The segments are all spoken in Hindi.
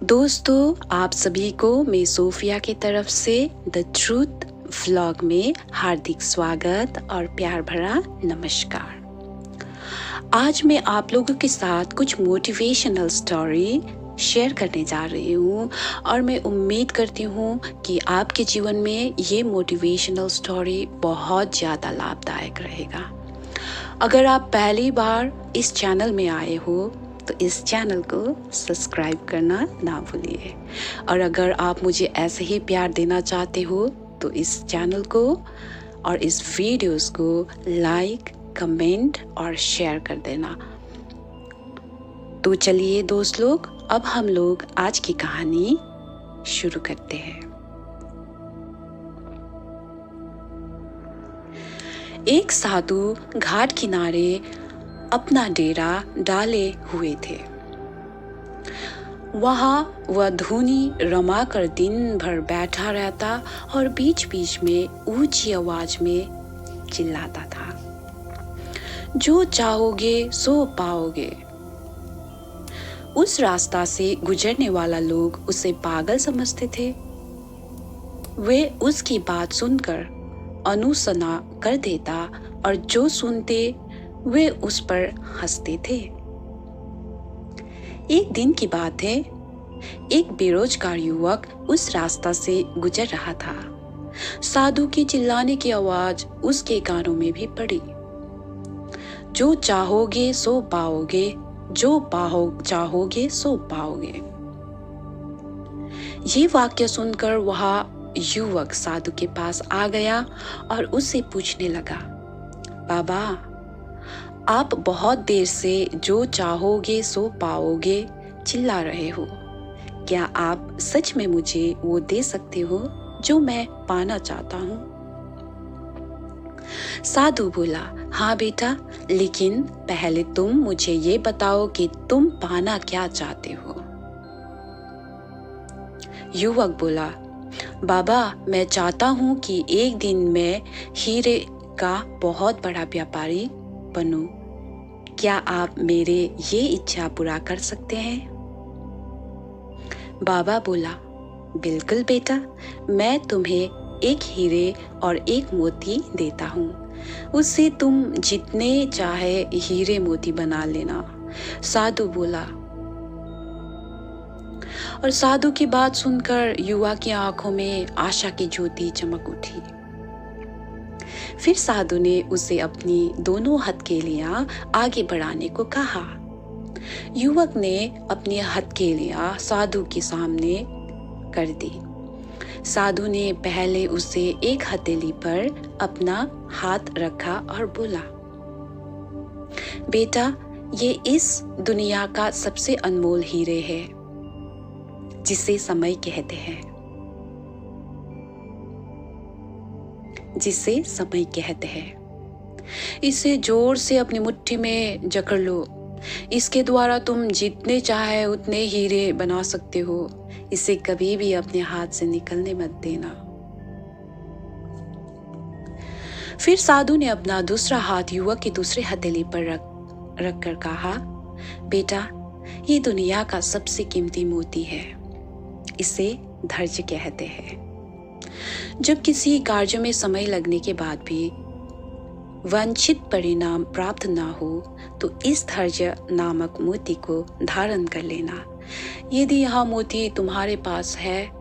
दोस्तों, आप सभी को मैं सोफिया की तरफ से द ट्रूथ व्लॉग में हार्दिक स्वागत और प्यार भरा नमस्कार। आज मैं आप लोगों के साथ कुछ मोटिवेशनल स्टोरी शेयर करने जा रही हूँ और मैं उम्मीद करती हूँ कि आपके जीवन में ये मोटिवेशनल स्टोरी बहुत ज़्यादा लाभदायक रहेगा। अगर आप पहली बार इस चैनल में आए हो तो इस चैनल को सब्सक्राइब करना ना भूलिए, और अगर आप मुझे ऐसे ही प्यार देना चाहते हो तो इस चैनल को और इस वीडियोस को लाइक, कमेंट और शेयर कर देना। तो चलिए दोस्त लोग, अब हम लोग आज की कहानी शुरू करते हैं। एक साधु घाट किनारे अपना डेरा डाले हुए थे। वहाँ वह धुनी रमाकर दिन भर बैठा रहता और बीच बीच में ऊंची आवाज में चिल्लाता था, जो चाहोगे सो पाओगे। उस रास्ता से गुजरने वाला लोग उसे पागल समझते थे। वे उसकी बात सुनकर अनुसरణ कर देता और जो सुनते वे उस पर हंसते थे। एक दिन की बात है, एक बेरोजगार युवक उस रास्ता से गुजर रहा था। साधु के चिल्लाने की आवाज उसके कानों में भी पड़ी, जो चाहोगे सो पाओगे, जो चाहोगे सो पाओगे। ये वाक्य सुनकर वह युवक साधु के पास आ गया और उससे पूछने लगा, बाबा, आप बहुत देर से जो चाहोगे सो पाओगे चिल्ला रहे हो। क्या आप सच में मुझे वो दे सकते हो जो मैं पाना चाहता हूँ? साधु बोला, हाँ बेटा, लेकिन पहले तुम मुझे ये बताओ कि तुम पाना क्या चाहते हो। युवक बोला, बाबा, मैं चाहता हूँ कि एक दिन मैं हीरे का बहुत बड़ा व्यापारी बनूं। क्या आप मेरे ये इच्छा पूरा कर सकते हैं? बाबा बोला, बिल्कुल बेटा, मैं तुम्हें एक हीरे और एक मोती देता हूँ। उससे तुम जितने चाहे हीरे मोती बना लेना। साधु बोला। और साधु की बात सुनकर युवा की आंखों में आशा की ज्योति चमक उठी। फिर साधु ने उसे अपनी दोनों हथेलियां आगे बढ़ाने को कहा। युवक ने अपनी हथेलियां साधु के सामने कर दी। साधु ने पहले उसे एक हथेली पर अपना हाथ रखा और बोला, बेटा, ये इस दुनिया का सबसे अनमोल हीरे है, जिसे समय कहते हैं। जिसे समय कहते हैं। इसे जोर से अपनी मुट्ठी में जकड़ लो। इसके द्वारा तुम जितने चाहे उतने हीरे बना सकते हो। इसे कभी भी अपने हाथ से निकलने मत देना। फिर साधु ने अपना दूसरा हाथ युवक की दूसरी हथेली पर रख कर कहा, बेटा, ये दुनिया का सबसे कीमती मोती है। इसे धैर्य कहते हैं। जब किसी कार्य में समय लगने के बाद भी वांछित परिणाम प्राप्त ना हो तो इस धैर्य नामक मोती को धारण कर लेना। यदि यह मोती तुम्हारे पास है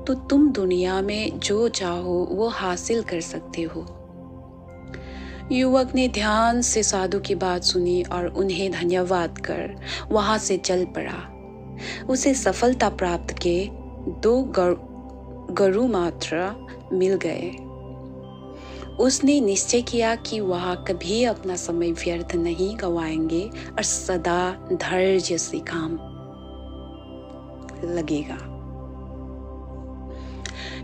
तो तुम दुनिया में जो चाहो वो हासिल कर सकते हो। युवक ने ध्यान से साधु की बात सुनी और उन्हें धन्यवाद कर वहां से चल पड़ा। उसे सफलता प्राप्त के 2 गरु मात्र मिल गए। उसने निश्चय किया कि वह कभी अपना समय व्यर्थ नहीं गवाएंगे और सदा धैर्य से काम लगेगा।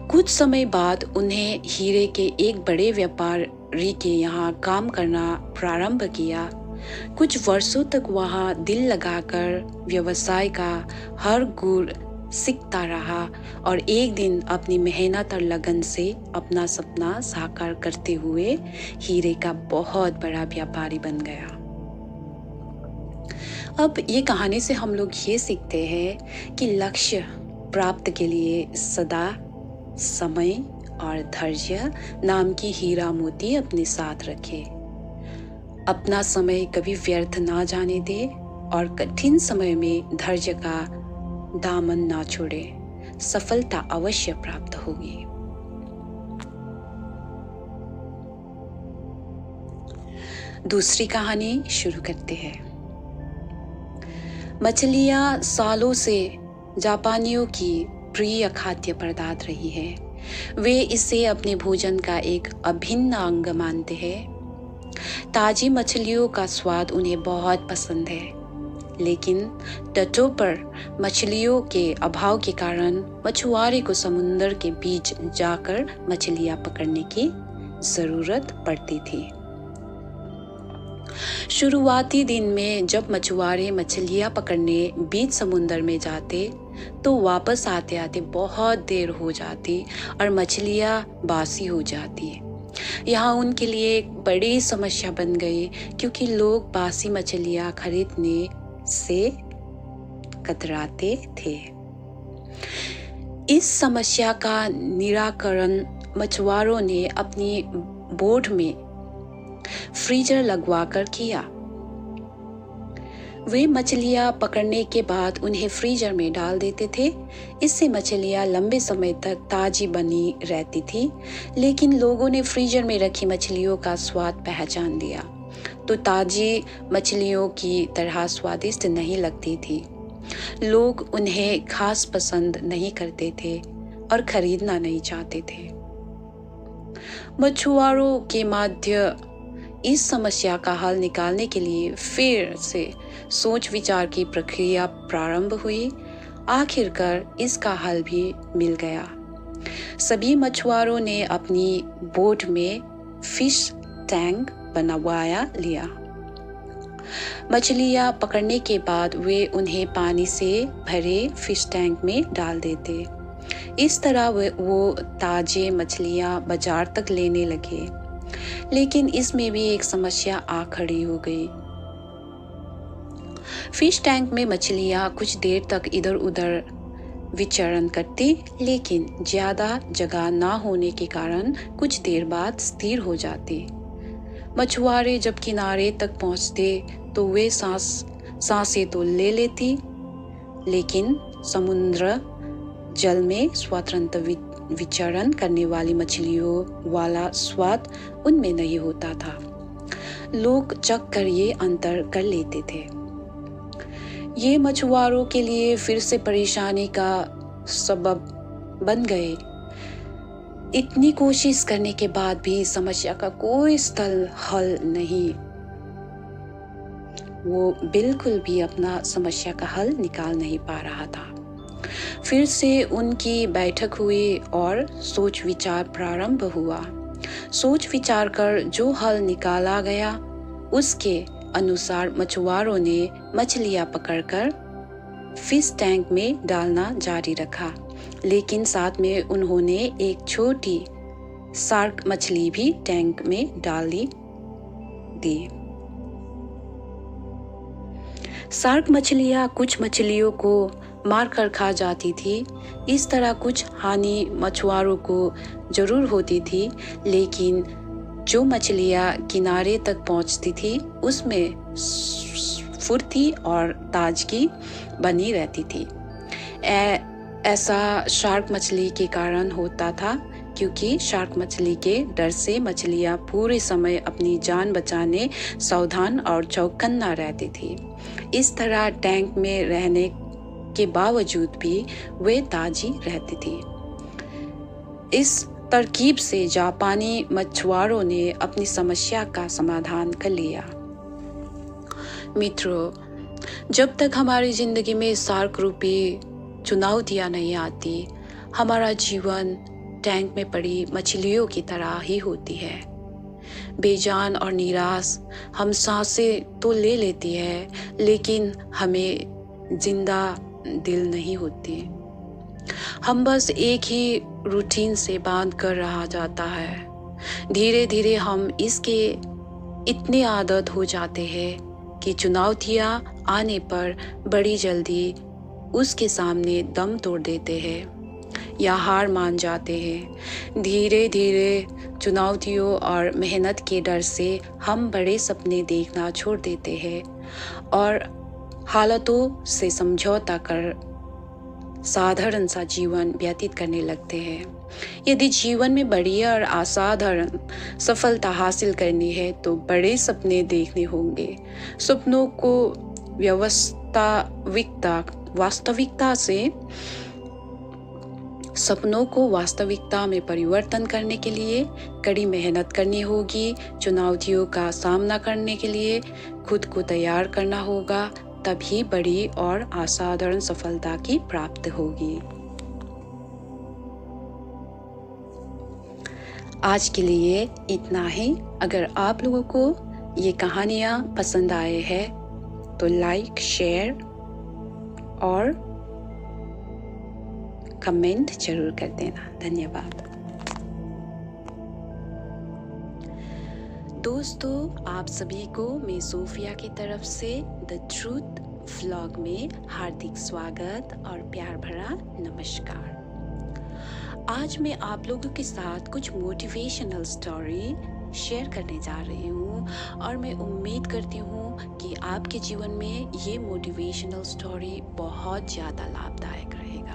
कुछ समय बाद उन्हें हीरे के एक बड़े व्यापारी के यहाँ काम करना प्रारंभ किया। कुछ वर्षों तक वहाँ दिल लगाकर व्यवसाय का हर गुण सीखता रहा और एक दिन अपनी मेहनत और लगन से अपना सपना साकार करते हुए हीरे का बहुत बड़ा व्यापारी बन गया। अब ये कहानी से हम लोग ये सीखते हैं कि लक्ष्य प्राप्त के लिए सदा समय और धैर्य नाम की हीरा मोती अपने साथ रखे। अपना समय कभी व्यर्थ ना जाने दे और कठिन समय में धैर्य का दामन ना छोड़े। सफलता अवश्य प्राप्त होगी। दूसरी कहानी शुरू करते हैं। मछलियाँ सालों से जापानियों की प्रिय खाद्य पदार्थ रही है। वे इसे अपने भोजन का एक अभिन्न अंग मानते हैं। ताजी मछलियों का स्वाद उन्हें बहुत पसंद है, लेकिन तटों पर मछलियों के अभाव के कारण मछुआरे को समुद्र के बीच जाकर मछलियाँ पकड़ने की जरूरत पड़ती थी। शुरुआती दिन में जब मछुआरे मछलियाँ पकड़ने बीच समुद्र में जाते तो वापस आते आते बहुत देर हो जाती और मछलियाँ बासी हो जाती। यहाँ उनके लिए एक बड़ी समस्या बन गई, क्योंकि लोग बासी मछलियाँ खरीदने से कतराते थे। इस समस्या का निराकरण मछुआरों ने अपनी बोट में फ्रीजर लगवाकर किया। वे मछलियाँ पकड़ने के बाद उन्हें फ्रीजर में डाल देते थे। इससे मछलियाँ लंबे समय तक ताजी बनी रहती थी। लेकिन लोगों ने फ्रीजर में रखी मछलियों का स्वाद पहचान लिया तो ताजी मछलियों की तरह स्वादिष्ट नहीं लगती थी। लोग उन्हें खास पसंद नहीं करते थे और खरीदना नहीं चाहते थे। मछुआरों के मध्य इस समस्या का हल निकालने के लिए फिर से सोच विचार की प्रक्रिया प्रारंभ हुई। आखिरकार इसका हल भी मिल गया। सभी मछुआरों ने अपनी बोट में फिश टैंक बनवाया लिया। मछलियाँ पकड़ने के बाद वे उन्हें पानी से भरे फिश टैंक में डाल देते। इस तरह वो ताजे मछलियाँ बाजार तक लेने लगे। लेकिन इसमें भी एक समस्या आ खड़ी हो गई। फिश टैंक में मछलियाँ कुछ देर तक इधर उधर विचरण करती, लेकिन ज्यादा जगह ना होने के कारण कुछ देर बाद स्थिर हो जाती। मछुआरे जब किनारे तक पहुंचते तो वे सांसें तो ले लेती, लेकिन समुद्र जल में स्वतंत्र विचरण करने वाली मछलियों वाला स्वाद उनमें नहीं होता था। लोग चख कर ये अंतर कर लेते थे। ये मछुआरों के लिए फिर से परेशानी का सबब बन गए। इतनी कोशिश करने के बाद भी समस्या का कोई स्थल हल नहीं। वो बिल्कुल भी अपना समस्या का हल निकाल नहीं पा रहा था। फिर से उनकी बैठक हुई और सोच विचार प्रारंभ हुआ। सोच विचार कर जो हल निकाला गया उसके अनुसार मछुआरों ने मछलियाँ पकड़कर फिश टैंक में डालना जारी रखा, लेकिन साथ में उन्होंने एक छोटी शार्क मछली भी टैंक में डाली दी। शार्क मछलियाँ कुछ मछलियों को मारकर खा जाती थी। इस तरह कुछ हानि मछुआरों को जरूर होती थी, लेकिन जो मछलियाँ किनारे तक पहुँचती थी उसमें फुर्ती और ताजगी बनी रहती थी। ऐसा शार्क मछली के कारण होता था, क्योंकि शार्क मछली के डर से मछलियाँ पूरे समय अपनी जान बचाने सावधान और चौकन्ना रहती थी। इस तरह टैंक में रहने के बावजूद भी वे ताजी रहती थी। इस तरकीब से जापानी मछुआरों ने अपनी समस्या का समाधान कर लिया। मित्रों, जब तक हमारी जिंदगी में शार्क रूपी चुनौतियां नहीं आती, हमारा जीवन टैंक में पड़ी मछलियों की तरह ही होती है। बेजान और निराश हम सांसें तो ले लेती है, लेकिन हमें जिंदा दिल नहीं होती। हम बस एक ही रूटीन से बांध कर रहा जाता है। धीरे धीरे हम इसके इतने आदत हो जाते हैं कि चुनौतियाँ आने पर बड़ी जल्दी उसके सामने दम तोड़ देते हैं या हार मान जाते हैं। धीरे धीरे चुनौतियों और मेहनत के डर से हम बड़े सपने देखना छोड़ देते हैं और हालातों से समझौता कर साधारण सा जीवन व्यतीत करने लगते हैं। यदि जीवन में बड़ी और असाधारण सफलता हासिल करनी है तो बड़े सपने देखने होंगे। सपनों को वास्तविकता में परिवर्तन करने के लिए कड़ी मेहनत करनी होगी। चुनौतियों का सामना करने के लिए खुद को तैयार करना होगा, तभी बड़ी और असाधारण सफलता की प्राप्ति होगी। आज के लिए इतना ही। अगर आप लोगों को ये कहानियाँ पसंद आए हैं तो लाइक, शेयर और कमेंट जरूर कर देना। धन्यवाद। दोस्तों, आप सभी को मैं सोफिया की तरफ से द ट्रूथ व्लॉग में हार्दिक स्वागत और प्यार भरा नमस्कार। आज मैं आप लोगों के साथ कुछ मोटिवेशनल स्टोरी शेयर करने जा रही हूँ और मैं उम्मीद करती हूँ कि आपके जीवन में ये मोटिवेशनल स्टोरी बहुत ज़्यादा लाभदायक रहेगा।